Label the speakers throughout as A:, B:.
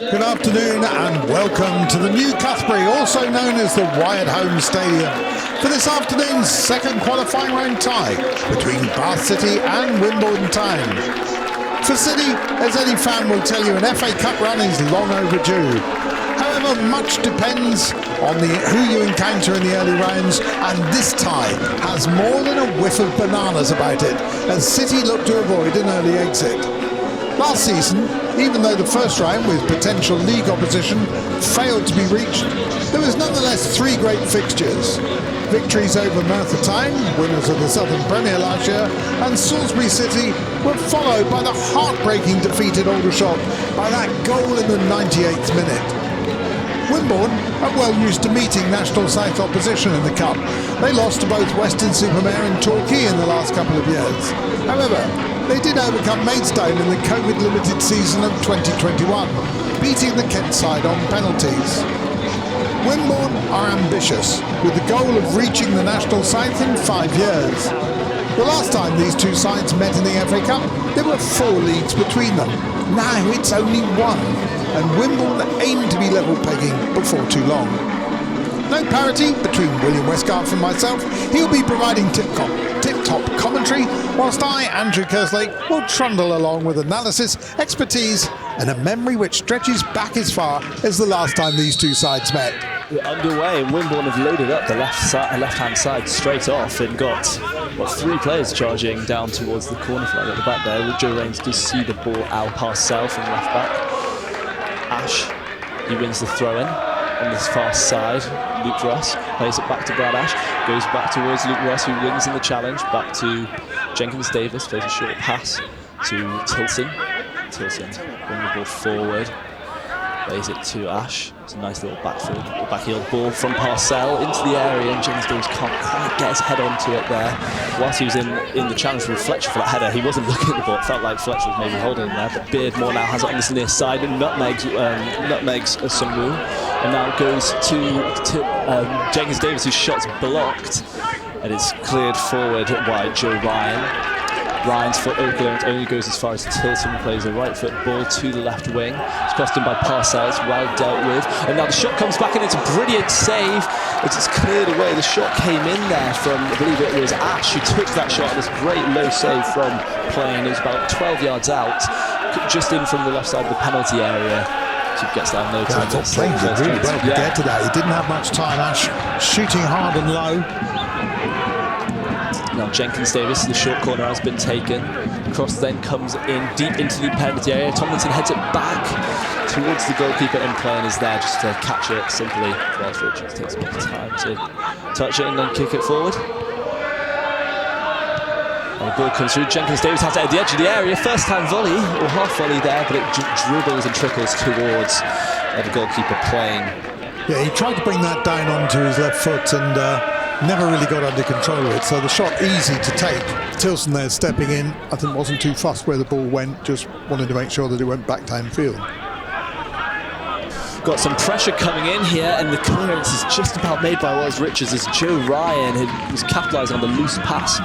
A: Good afternoon and welcome to the new Cuthbury, also known as the Wyatt Home Stadium, for this afternoon's second qualifying round tie between Bath City and Wimborne Town. For City, as any fan will tell you, an FA Cup run is long overdue. However, much depends on who you encounter in the early rounds, and this tie has more than a whiff of bananas about it, as City look to avoid an early exit. Last season, even though the first round with potential league opposition failed to be reached, there was nonetheless three great fixtures. Victories over Merthyr Town, winners of the Southern Premier last year, and Salisbury City were followed by the heartbreaking defeat at Aldershot by that goal in the 98th minute. Wimborne are well used to meeting National South opposition in the Cup. They lost to both Weston-super-Mare and Torquay in the last couple of years. However, they did overcome Maidstone in the COVID-limited season of 2021, beating the Kent side on penalties. Wimborne are ambitious, with the goal of reaching the National South in 5 years. The last time these two sides met in the FA Cup, there were 4 leagues between them. Now it's only 1, and Wimborne aim to be level pegging before too long. No parity between William Westgarth and myself. He'll be providing tip-top commentary, whilst I, Andrew Kerslake, will trundle along with analysis, expertise, and a memory which stretches back as far as the last time these two sides met.
B: We're underway, and Wimborne have loaded up the left-hand side straight off and got 3 players charging down towards the corner flag at the back there. With Joe Rains does see the ball out past Sell from left back. Ash, he wins the throw-in on this far side. Luke Ross plays it back to Brad Ash, goes back towards Luke Ross, who wins in the challenge. Back to Jenkins Davis, plays a short pass to Tilson. Tilson bring the ball forward, plays it to Ash. It's a nice little backheel ball from Parcell into the area, and Jenkins Davis can't quite get his head onto it there. Whilst he was in the challenge with Fletcher for that header, he wasn't looking at the ball. It felt like Fletcher was maybe holding him there, but Beardmore now has it on this near side and nutmegs Sungwoo, and now goes to Jenkins Davis, whose shot's blocked, and it's cleared forward by Joe Ryan. Ryan's foot only goes as far as Tilson, plays a right foot ball to the left wing. It's crossed in by Parcells, well dealt with. And now the shot comes back, and it's a brilliant save. It's cleared away. The shot came in there from, I believe it was Ash, who took that shot. This great low save from playing. It was about 12 yards out, just in from the left side of the penalty area. So he gets down no time.
A: Playing really well to get to that. He didn't have much time, Ash, shooting hard and low.
B: Now Jenkins Davis, the short corner has been taken. Cross then comes in deep into the penalty area. Tomlinson heads it back towards the goalkeeper, and playing is there just to catch it simply. Whilst Richards takes a bit of time to touch it and then kick it forward. And the ball comes through. Jenkins Davis has it at the edge of the area. First time volley, or half volley there, but it dribbles and trickles towards the goalkeeper playing.
A: Yeah, he tried to bring that down onto his left foot and never really got under control of it, so the shot easy to take. Tilson there stepping in, I think wasn't too fussed where the ball went, just wanted to make sure that it went back downfield.
B: Got some pressure coming in here, and the clearance is just about made by Wells Richards as Joe Ryan was capitalising on the loose pass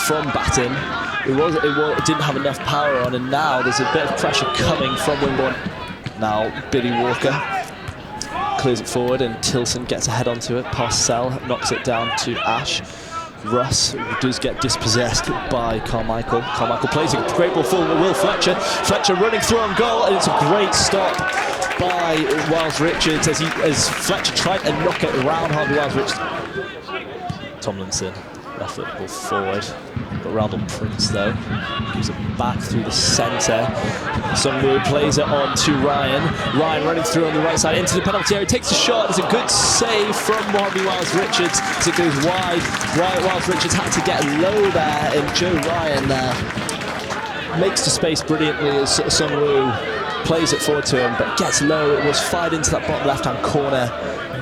B: from Batten. It didn't have enough power on, and now there's a bit of pressure coming from Wimborne. Now Billy Walker clears it forward, and Tilson gets a head onto it. Parcell knocks it down to Ash. Russ does get dispossessed by Carmichael. Carmichael plays a great ball forward with Will Fletcher. Fletcher running through on goal, and it's a great stop by Wiles Richards as Fletcher tried to knock it around Harvey Wiles Richards. Tomlinson, left foot ball forward. But Randall Prince though gives it back through the centre. Sungwoo plays it on to Ryan. Ryan running through on the right side into the penalty area, takes a shot. It's a good save from Harvey Wiles Richards as it goes wide. Wiles Richards had to get low there, and Joe Ryan there makes the space brilliantly as Sungwoo plays it forward to him, but gets low. It was fired into that bottom left-hand corner.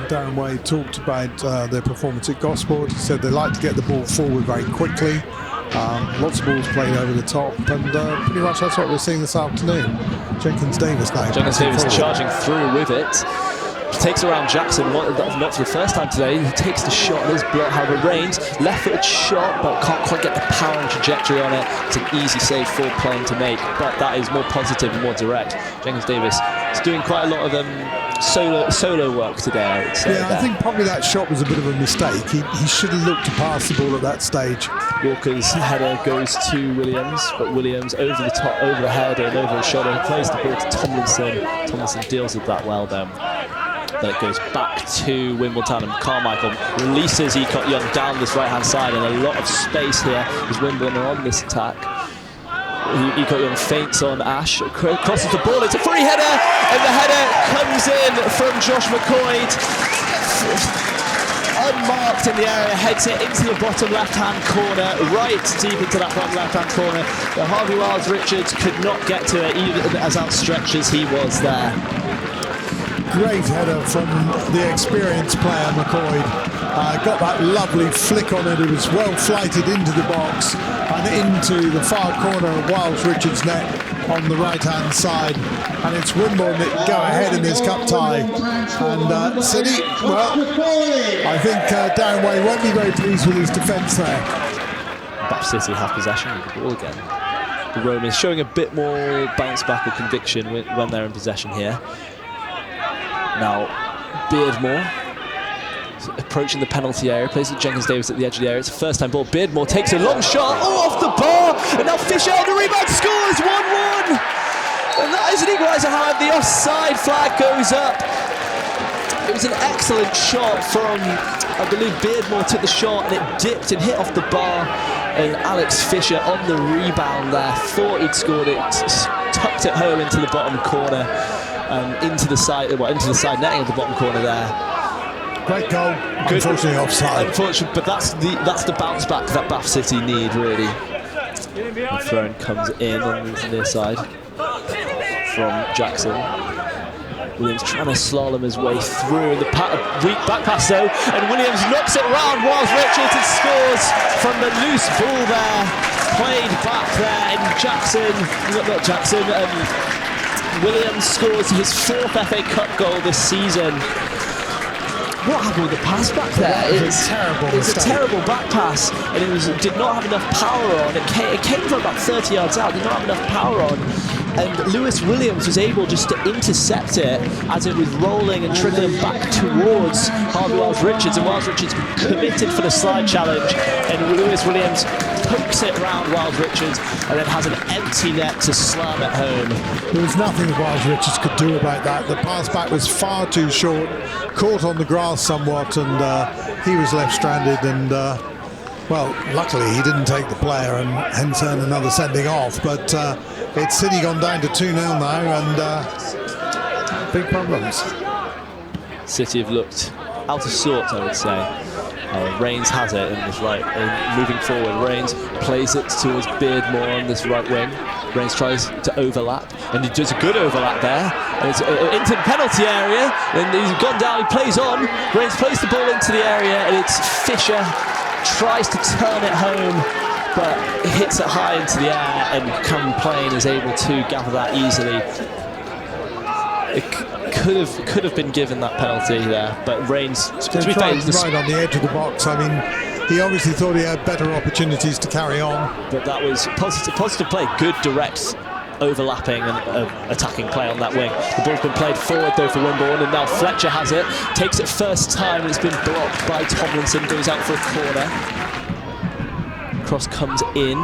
A: Darren Wade talked about their performance at Gosport. He said they like to get the ball forward very quickly. Lots of balls played over the top, and pretty much that's what we're seeing this afternoon. Jenkins Davis now.
B: Jenkins Davis charging through with it. takes around Jackson, not for the first time today. He takes the shot, and there's block. However, Reigns, left-footed shot, but can't quite get the power and trajectory on it. It's an easy save for playing to make, but that is more positive and more direct. Jenkins-Davis is doing quite a lot of solo work today, I would say.
A: Yeah, I think probably that shot was a bit of a mistake. He should have looked to pass the ball at that stage.
B: Walker's header goes to Williams, but Williams over the top, over the head and over the shoulder, plays the ball to Tomlinson. Tomlinson deals with that well then. Then it goes back to Wimbledon, and Carmichael releases Ecott Young down this right-hand side, and a lot of space here as Wimbledon are on this attack. Ecott Young feints on Ash, crosses the ball, it's a free header, and the header comes in from Josh McCoy. Unmarked in the area, heads it into the bottom left-hand corner, right deep into that bottom left-hand corner. But Harvey Wiles-Richards could not get to it, even as outstretched as he was there.
A: Great header from the experienced player, McCoy. Got that lovely flick on it. It was well flighted into the box and into the far corner of Wiles-Richards' net on the right-hand side. And it's Wimborne that go ahead in this cup tie. And City, well, I think Darren Way won't be very pleased with his defence there.
B: Bath City have possession of the ball again. The Romans showing a bit more bounce back or conviction when they're in possession here. Now, Beardmore approaching the penalty area, plays it Jenkins-Davis at the edge of the area. It's a first-time ball. Beardmore takes a long shot, off the bar, and now Fisher on the rebound scores 1-1. And that is an equaliser. However, the offside flag goes up. It was an excellent shot from, I believe Beardmore took the shot, and it dipped and hit off the bar. And Alex Fisher on the rebound there, thought he'd scored it, tucked it home into the bottom corner. Into the side netting of the bottom corner there.
A: Great goal. Good. Unfortunately offside.
B: Unfortunately, but that's the bounce back that Bath City need, really. The throw comes in on the near side from Jackson. Williams trying to slalom his way through the weak back pass though, and Williams knocks it round Wiles-Richards and scores from the loose ball there. Played back there, and Williams scores his 4th FA Cup goal this season. What happened with the pass back there? It's a terrible back pass, and it did not have enough power on. It came from about 30 yards out, did not have enough power on. And Lewis Williams was able just to intercept it as it was rolling and trickling back towards Harvey Wiles-Richards, and Wiles-Richards committed for the slide challenge, and Lewis Williams pokes it round Wiles-Richards and then has an empty net to slam it home.
A: There was nothing that Wiles-Richards could do about that. The pass back was far too short, caught on the grass somewhat, and he was left stranded, and well, luckily he didn't take the player and hence earn another sending off, but it's City gone down to 2-0 now, and big problems.
B: City have looked out of sorts, I would say. Reigns has it in this right, moving forward. Reigns plays it towards Beardmore on this right wing. Reigns tries to overlap, and he does a good overlap there. And it's into the penalty area, and he's gone down, he plays on. Reigns plays the ball into the area, and it's Fisher tries to turn it home, but hits it high into the air, and Callum Plain is able to gather that easily. It could have been given that penalty there, but Reigns, to be fair,
A: right on the edge of the box. I mean, he obviously thought he had better opportunities to carry on.
B: But that was positive play, good direct overlapping and attacking play on that wing. The ball's been played forward though for Wimborne, and now Fletcher has it, takes it first time, and it's been blocked by Tomlinson, goes out for a corner. Cross comes in,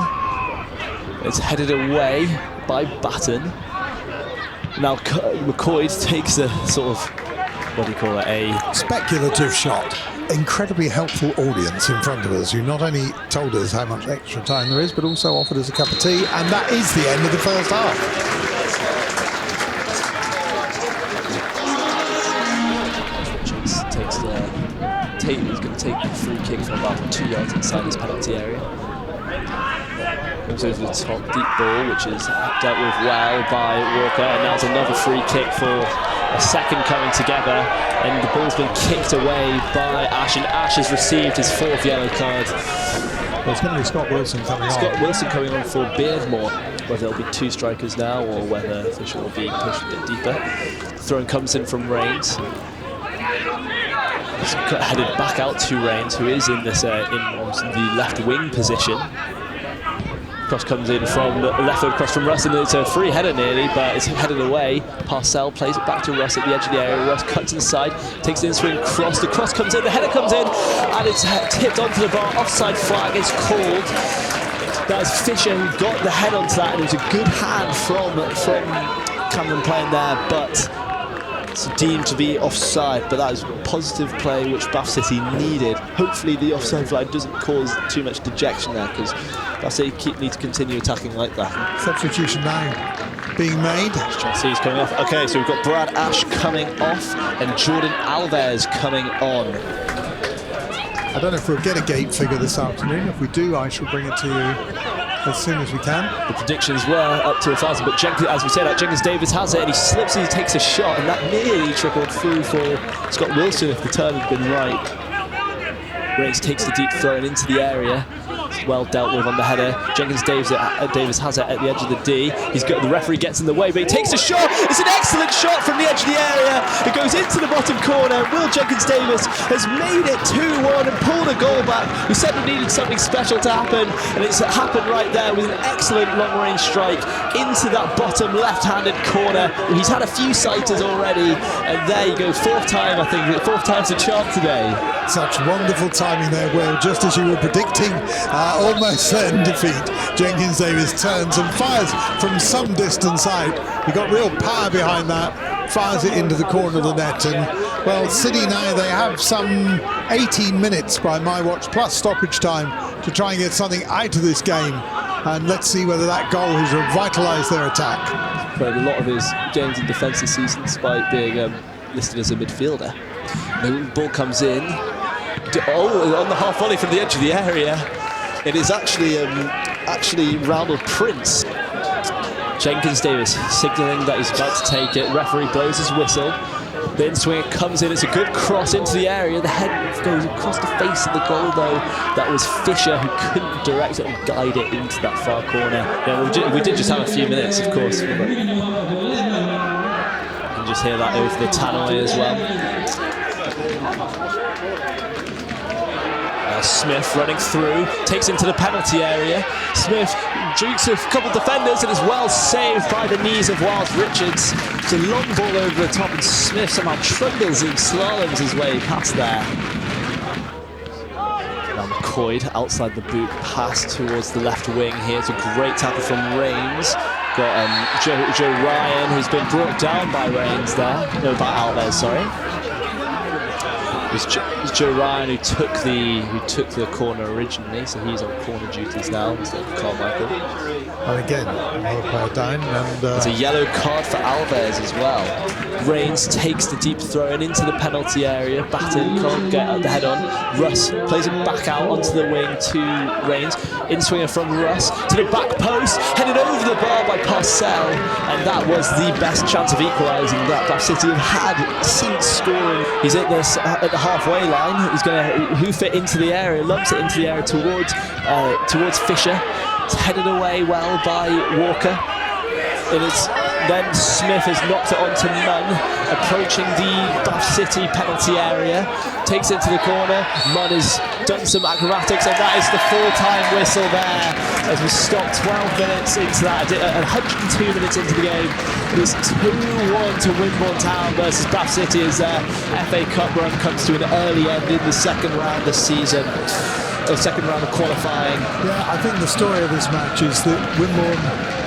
B: it's headed away by Batten. Now McCoy takes a sort of, what do you call it, a
A: speculative shot. Incredibly helpful audience in front of us, who not only told us how much extra time there is, but also offered us a cup of tea, and that is the end of the first half.
B: He's going to take the free kick from about 2 yards inside his penalty area. Comes over the top, deep ball, which is dealt with well by Walker, and now it's another free kick for a second coming together, and the ball's been kicked away by Ash, and Ash has received his 4th yellow card.
A: Well, it's going to be Scott Wilson coming on.
B: Scott Wilson coming on for Beardmore, whether there'll be 2 strikers now or whether Fisher will be pushed a bit deeper. Throwing comes in from Reigns. He's headed back out to Rains, who is in this in the left wing position. Cross comes in from the left foot cross from Russ, and it's a free header nearly, but it's headed away. 𝗛𝗚𝗛𝗛 plays it back to Russ at the edge of the area. Russ cuts inside, takes the in-swing cross. The cross comes in, the header comes in, and it's tipped onto the bar. Offside flag is called. That's Fisher who got the head onto that, and it was a good hand from Callum playing there, but it's deemed to be offside. But that is a positive play which Bath City needed. Hopefully the offside flag doesn't cause too much dejection there, because Bath City need to continue attacking like that.
A: Substitution now being made.
B: Chelsea's coming off. Okay, so we've got Brad Ash coming off and Jordan Alves coming on.
A: I don't know if we'll get a gate figure this afternoon. If we do, I shall bring it to you as soon as we can.
B: The predictions were up to 1,000, but Jenkins, as we said, Jenkins Davis has it, and he slips and he takes a shot, and that nearly trickled through for Scott Wilson if the turn had been right. Rains takes the deep throw into the area. It's well dealt with on the header. Jenkins Davis has it at the edge of the D. The referee gets in the way, but he takes a shot. It's an excellent shot from the edge of the area. It goes into the bottom corner. Will Jenkins Davis has made it 2-1 and pulled a goal back. We said we needed something special to happen, and it's happened right there with an excellent long-range strike into that bottom left-handed corner. He's had a few sighters already, and there you go, fourth time, I think. Fourth time's a charm today.
A: Such wonderful timing there, Will, just as you were predicting. Almost certain defeat. Jenkins Davis turns and fires from some distance out. He got real power behind that, fires it into the corner of the net, and well, City now, they have some 18 minutes by my watch plus stoppage time to try and get something out of this game, and let's see whether that goal has revitalised their attack.
B: Played a lot of his games in defence this season despite being listed as a midfielder. The ball comes in, on the half volley from the edge of the area. It is actually Ronald Prince. Jenkins Davis signalling that he's about to take it. Referee blows his whistle. The in-swinger comes in. It's a good cross into the area. The head goes across the face of the goal, though. That was Fisher who couldn't direct it and guide it into that far corner. Yeah, we did just have a few minutes, of course. You can just hear that over the tannoy as well. Smith running through, takes into the penalty area. Smith jukes a couple of defenders and is well saved by the knees of Wiles Richards. It's a long ball over the top, and Smith somehow trundles and slaloms his way past there. Now McCoy outside the boot, pass towards the left wing. Here's a great tackle from Rains. Got Joe Ryan, who's been brought down by Rains there. No, by Alves, sorry. It was Joe Ryan who took the corner originally, so he's on corner duties now instead of Carmichael.
A: And again, another player down, and
B: there's a yellow card for Alves as well. Rains takes the deep throw in into the penalty area. Batten can't get the head on. Russ plays it back out onto the wing to Rains. In-swinger from Russ to the back post, headed over the bar by 𝗛𝗚𝗛𝗛𝗛, and that was the best chance of equalising that Bath City have had since scoring. He's at this at the halfway line. He's going to hoof it into the area, lumps it into the area towards Fisher. It's headed away well by Walker. And then Smith has knocked it onto Munn, approaching the Bath City penalty area. Takes it to the corner. Munn has done some acrobatics, and that is the full-time whistle there. As we stop 12 minutes into that, 102 minutes into the game. It is 2-1 to Wimborne Town versus Bath City as their FA Cup run comes to an early end in the second round this season. The second round of qualifying.
A: Yeah, I think the story of this match is that Wimborne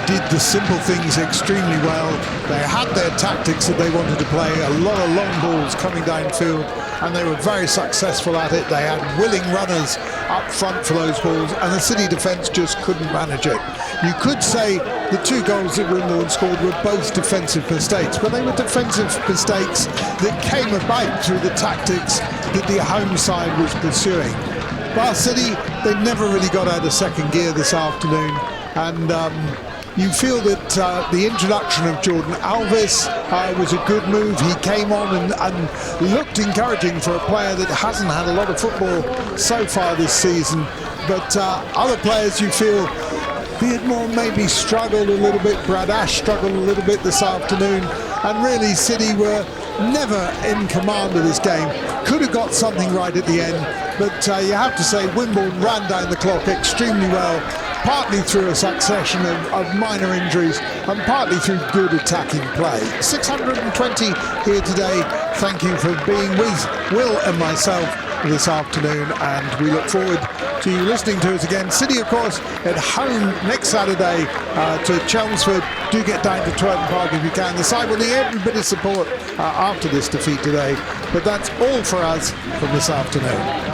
A: did the simple things extremely well. They had their tactics that they wanted to play, a lot of long balls coming downfield, and they were very successful at it. They had willing runners up front for those balls, and the City defence just couldn't manage it. You could say the two goals that Wimborne scored were both defensive mistakes, but they were defensive mistakes that came about through the tactics that the home side was pursuing. Bath City, they never really got out of second gear this afternoon, and you feel that the introduction of Jordan Alves was a good move. He came on and looked encouraging for a player that hasn't had a lot of football so far this season. But other players, you feel Beardmore maybe struggled a little bit. Brad Ash struggled a little bit this afternoon. And really, City were never in command of this game. Could have got something right at the end, but you have to say Wimbledon ran down the clock extremely well, partly through a succession of minor injuries and partly through good attacking play. 620 here today. Thank you for being with Will and myself this afternoon, and we look forward to you listening to us again. City, of course, at home next Saturday to Chelmsford. Do get down to Twerton Park if you can. The side will need every bit of support after this defeat today, but that's all for us from this afternoon.